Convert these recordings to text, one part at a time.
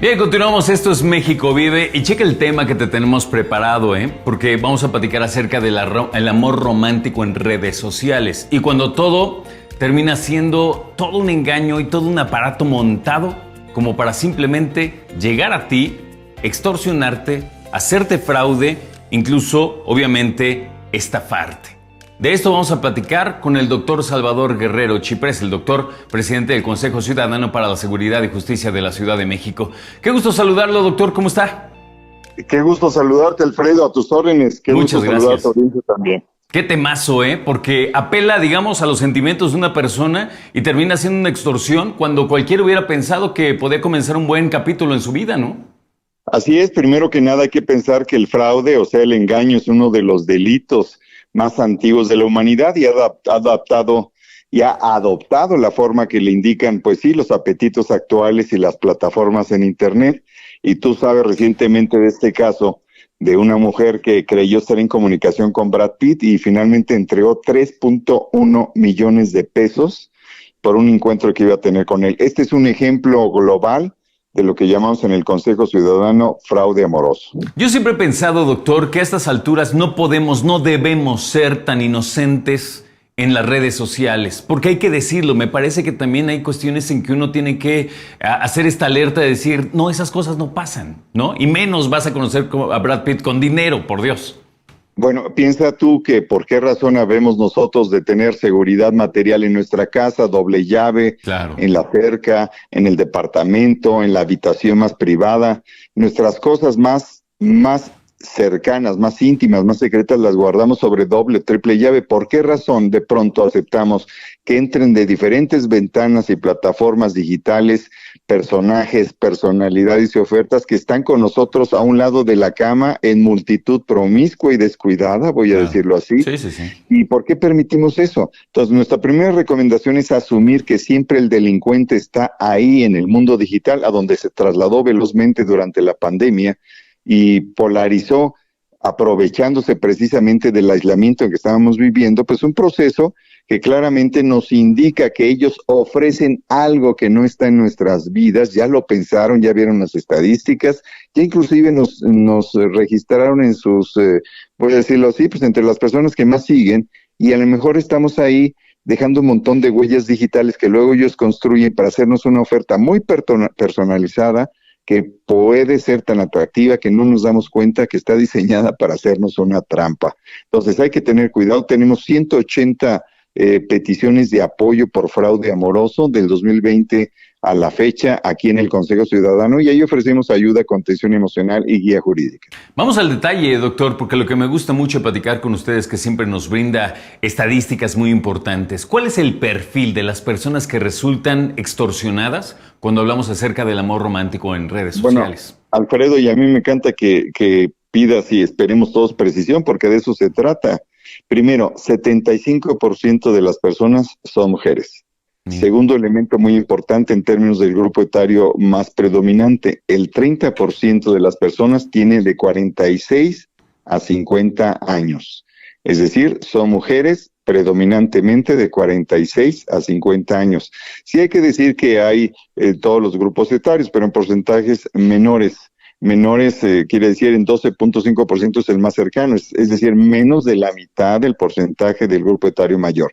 Bien, continuamos. Esto es México Vive y checa el tema que te tenemos preparado, porque vamos a platicar acerca del amor romántico en redes sociales y cuando todo termina siendo todo un engaño y todo un aparato montado como para simplemente llegar a ti, extorsionarte, hacerte fraude, incluso, obviamente, estafarte. De esto vamos a platicar con el doctor Salvador Guerrero Chiprés, el doctor presidente del Consejo Ciudadano para la Seguridad y Justicia de la Ciudad de México. Qué gusto saludarlo, doctor, ¿cómo está? Qué gusto saludarte, Alfredo, a tus órdenes. Qué Muchas gusto gracias. saludar a tu audiencia también. Qué temazo, porque apela, digamos, a los sentimientos de una persona y termina siendo una extorsión cuando cualquiera hubiera pensado que podía comenzar un buen capítulo en su vida, ¿no? Así es, primero que nada hay que pensar que el fraude, o sea, el engaño, es uno de los delitos más antiguos de la humanidad y ha adoptado la forma que le indican, pues sí, los apetitos actuales y las plataformas en Internet. Y tú sabes recientemente de este caso de una mujer que creyó estar en comunicación con Brad Pitt y finalmente entregó 3.1 millones de pesos por un encuentro que iba a tener con él. Este es un ejemplo global de lo que llamamos en el Consejo Ciudadano fraude amoroso. Yo siempre he pensado, doctor, que a estas alturas no debemos ser tan inocentes en las redes sociales, porque hay que decirlo, me parece que también hay cuestiones en que uno tiene que hacer esta alerta de decir, no, esas cosas no pasan, ¿no? Y menos vas a conocer a Brad Pitt con dinero, por Dios. Bueno, piensa tú que por qué razón habemos nosotros de tener seguridad material en nuestra casa, doble llave, claro, en la cerca, en el departamento, en la habitación más privada. Nuestras cosas más cercanas, más íntimas, más secretas las guardamos sobre doble, triple llave. ¿Por qué razón de pronto aceptamos que entren de diferentes ventanas y plataformas digitales personajes, personalidades y ofertas que están con nosotros a un lado de la cama en multitud promiscua y descuidada, voy a decirlo así? Sí, sí, sí. ¿Y por qué permitimos eso? Entonces, nuestra primera recomendación es asumir que siempre el delincuente está ahí en el mundo digital, a donde se trasladó velozmente durante la pandemia y polarizó, aprovechándose precisamente del aislamiento en que estábamos viviendo, pues un proceso que claramente nos indica que ellos ofrecen algo que no está en nuestras vidas. Ya lo pensaron, ya vieron las estadísticas, ya inclusive nos registraron en sus, voy a decirlo así, pues entre las personas que más siguen, y a lo mejor estamos ahí dejando un montón de huellas digitales que luego ellos construyen para hacernos una oferta muy personalizada, que puede ser tan atractiva que no nos damos cuenta que está diseñada para hacernos una trampa. Entonces hay que tener cuidado. Tenemos 180 peticiones de apoyo por fraude amoroso del 2020 a la fecha aquí en el Consejo Ciudadano, y ahí ofrecemos ayuda, contención emocional y guía jurídica. Vamos al detalle, doctor, porque lo que me gusta mucho platicar con ustedes es que siempre nos brinda estadísticas muy importantes. ¿Cuál es el perfil de las personas que resultan extorsionadas cuando hablamos acerca del amor romántico en redes sociales? Bueno, Alfredo, y a mí me encanta que pidas y esperemos todos precisión, porque de eso se trata. Primero, 75% de las personas son mujeres. Segundo elemento muy importante en términos del grupo etario más predominante, el 30% de las personas tiene de 46 a 50 años. Es decir, son mujeres predominantemente de 46 a 50 años. Sí hay que decir que hay todos los grupos etarios, pero en porcentajes menores. Quiere decir en 12.5% es el más cercano, es decir, menos de la mitad del porcentaje del grupo etario mayor.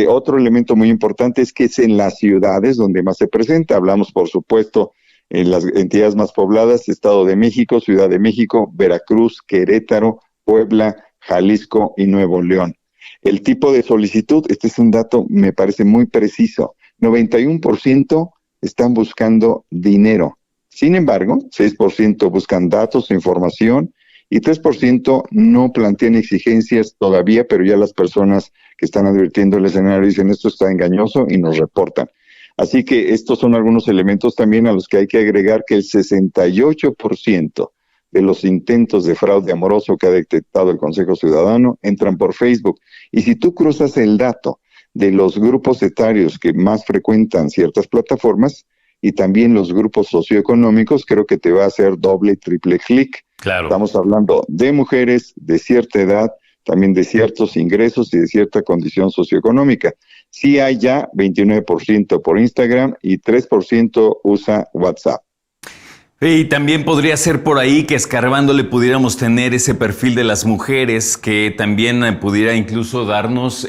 Otro elemento muy importante es que es en las ciudades donde más se presenta. Hablamos, por supuesto, en las entidades más pobladas: Estado de México, Ciudad de México, Veracruz, Querétaro, Puebla, Jalisco y Nuevo León. El tipo de solicitud, este es un dato, me parece muy preciso, 91% están buscando dinero. Sin embargo, 6% buscan datos, información, y 3% no plantean exigencias todavía, pero ya las personas que están advirtiendo el escenario dicen esto está engañoso y nos reportan. Así que estos son algunos elementos también a los que hay que agregar que el 68% de los intentos de fraude amoroso que ha detectado el Consejo Ciudadano entran por Facebook. Y si tú cruzas el dato de los grupos etarios que más frecuentan ciertas plataformas y también los grupos socioeconómicos, creo que te va a hacer doble, triple clic. Claro. Estamos hablando de mujeres de cierta edad, también de ciertos ingresos y de cierta condición socioeconómica. Sí hay ya 29% por Instagram y 3% usa WhatsApp. Y también podría ser por ahí que escarbándole pudiéramos tener ese perfil de las mujeres que también pudiera incluso darnos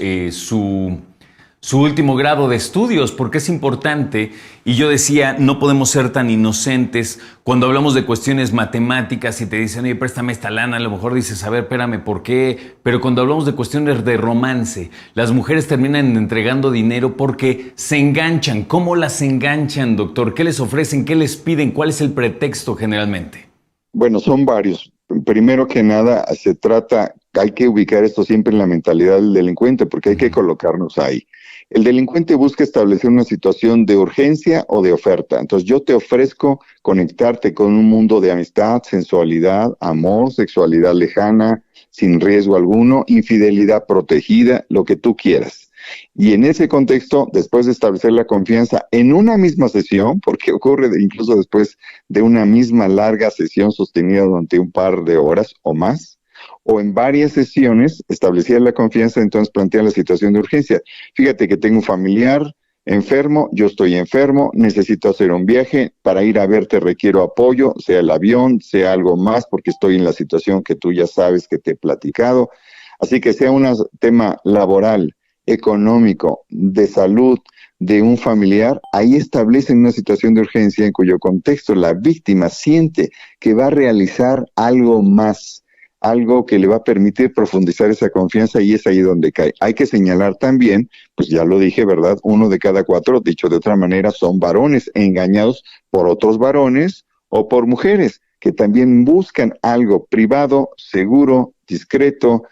su último grado de estudios, porque es importante. Y yo decía, no podemos ser tan inocentes cuando hablamos de cuestiones matemáticas y te dicen, oye, préstame esta lana, a lo mejor dices, a ver, espérame, ¿por qué? Pero cuando hablamos de cuestiones de romance, las mujeres terminan entregando dinero porque se enganchan. ¿Cómo las enganchan, doctor? ¿Qué les ofrecen? ¿Qué les piden? ¿Cuál es el pretexto generalmente? Bueno, son varios. Primero que nada, hay que ubicar esto siempre en la mentalidad del delincuente, porque hay que colocarnos ahí. El delincuente busca establecer una situación de urgencia o de oferta. Entonces yo te ofrezco conectarte con un mundo de amistad, sensualidad, amor, sexualidad lejana, sin riesgo alguno, infidelidad protegida, lo que tú quieras. Y en ese contexto, después de establecer la confianza en una misma sesión, porque ocurre incluso después de una misma larga sesión sostenida durante un par de horas o más, o en varias sesiones, establecida la confianza, entonces plantea la situación de urgencia. Fíjate que tengo un familiar enfermo, yo estoy enfermo, necesito hacer un viaje, para ir a verte requiero apoyo, sea el avión, sea algo más, porque estoy en la situación que tú ya sabes que te he platicado. Así que sea un tema laboral, económico, de salud, de un familiar, ahí establecen una situación de urgencia en cuyo contexto la víctima siente que va a realizar algo más, algo que le va a permitir profundizar esa confianza, y es ahí donde cae. Hay que señalar también, pues ya lo dije, ¿verdad? 1 de cada 4, dicho de otra manera, son varones engañados por otros varones o por mujeres que también buscan algo privado, seguro, discreto,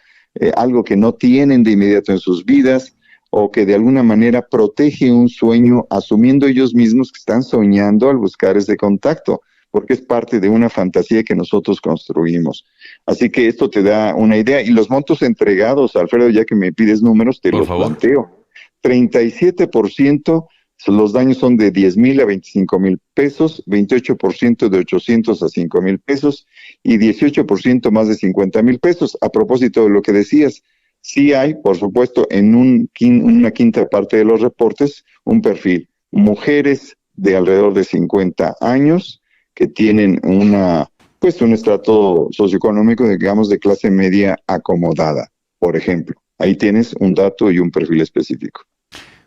algo que no tienen de inmediato en sus vidas, o que de alguna manera protege un sueño, asumiendo ellos mismos que están soñando al buscar ese contacto, porque es parte de una fantasía que nosotros construimos. Así que esto te da una idea. Y los montos entregados, Alfredo, ya que me pides números, te los planteo. 37% los daños son de 10,000 a 25,000 pesos, 28% de 800 a 5,000 pesos y 18% más de 50,000 pesos. A propósito de lo que decías, sí hay, por supuesto, en una quinta parte de los reportes, un perfil. Mujeres de alrededor de 50 años que tienen un estrato socioeconómico, digamos, de clase media acomodada, por ejemplo. Ahí tienes un dato y un perfil específico.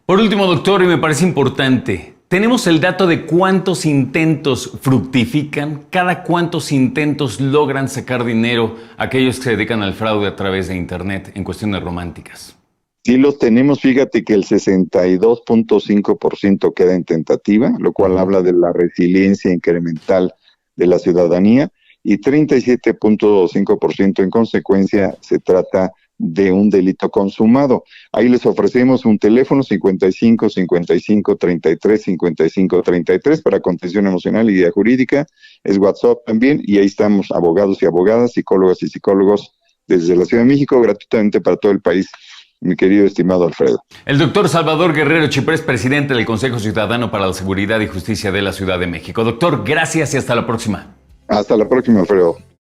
Por último, doctor, y me parece importante, ¿tenemos el dato de cuántos intentos fructifican? ¿Cada cuántos intentos logran sacar dinero aquellos que se dedican al fraude a través de Internet en cuestiones románticas? Sí los tenemos, fíjate que el 62.5% queda en tentativa, lo cual habla de la resiliencia incremental de la ciudadanía, y 37.5% en consecuencia se trata de un delito consumado. Ahí les ofrecemos un teléfono 55 55 33 55 33 para contención emocional y guía jurídica, es WhatsApp también, y ahí estamos abogados y abogadas, psicólogas y psicólogos desde la Ciudad de México, gratuitamente para todo el país, mi querido estimado Alfredo. El doctor Salvador Guerrero Chiprés, presidente del Consejo Ciudadano para la Seguridad y Justicia de la Ciudad de México. Doctor, gracias y hasta la próxima. Hasta la próxima, Alfredo.